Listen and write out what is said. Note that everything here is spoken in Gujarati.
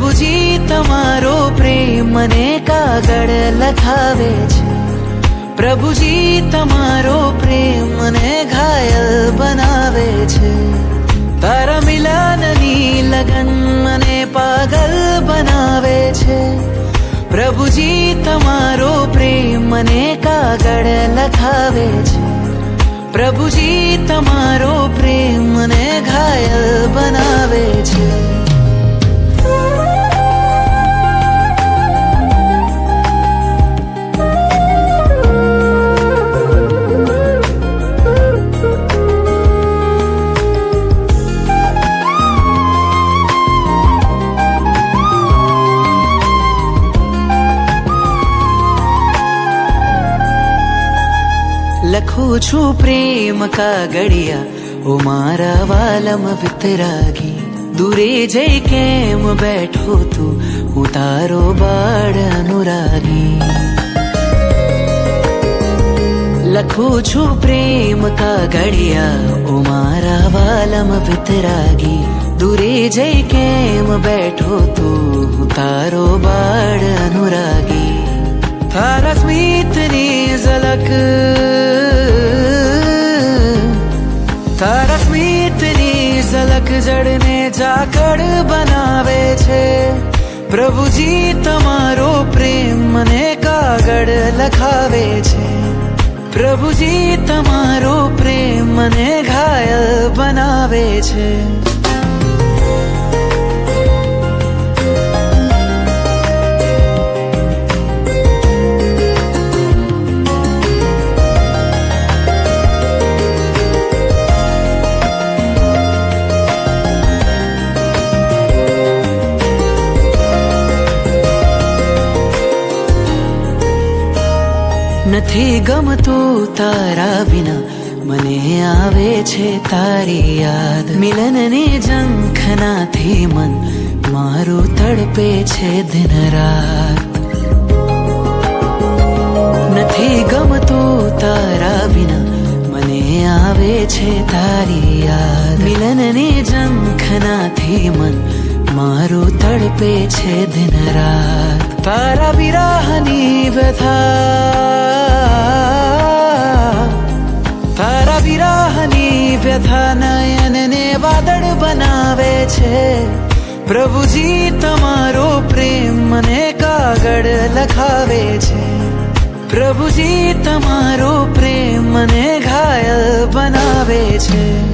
પ્રભુજી તમારો પ્રેમ મને કાગળ લખાવે છે. પ્રભુજી તમારો પ્રેમ મને ઘાયલ બનાવે છે. તારા મિલનની લગન મને પાગલ બનાવે છે. પ્રભુજી તમારો પ્રેમ મને કાગળ લખાવે છે. પ્રભુજી તમારો પ્રેમ મને ઘાયલ બનાવે છે. લખું છું પ્રેમ કાગળિયા ઓ મારા વાલમ વિતરાગી. દૂરે જઈ કેમ બેઠો તું, હું તારો બાળ અનુરાગી. લખું છું પ્રેમ કાગળિયા ઓ મારા વાલમ વિતરાગી. દૂરે જઈ કેમ બેઠો તું, હું તારો બાળ અનુરાગી. તારા સ્મિતની ઝલક, તારા સ્મિતની ઝલક જડને ઝાકળ બનાવે છે. પ્રભુજી તમારો પ્રેમ મને કાગળ લખાવે છે. પ્રભુજી તમારો પ્રેમ મને ઘાયલ બનાવે છે. નથી ગમતું તારા વિના, મને આવે છે તારી યાદ. મિલનની ઝંખનાથી મન મારું તડપે છે દિન રાત. નથી ગમતું તારા વિના, મને આવે છે તારી યાદ. મિલનની ઝંખનાથી મન મારું તડપે છે દિન રાત. તારા વિરહની વ્યથા, તારા વિરહની વ્યથા નયનને વાદળ બનાવે છે. પ્રભુજી તમારો પ્રેમ મને કાગળ લખાવે છે. પ્રભુજી તમારો પ્રેમ મને ઘાયલ બનાવે છે.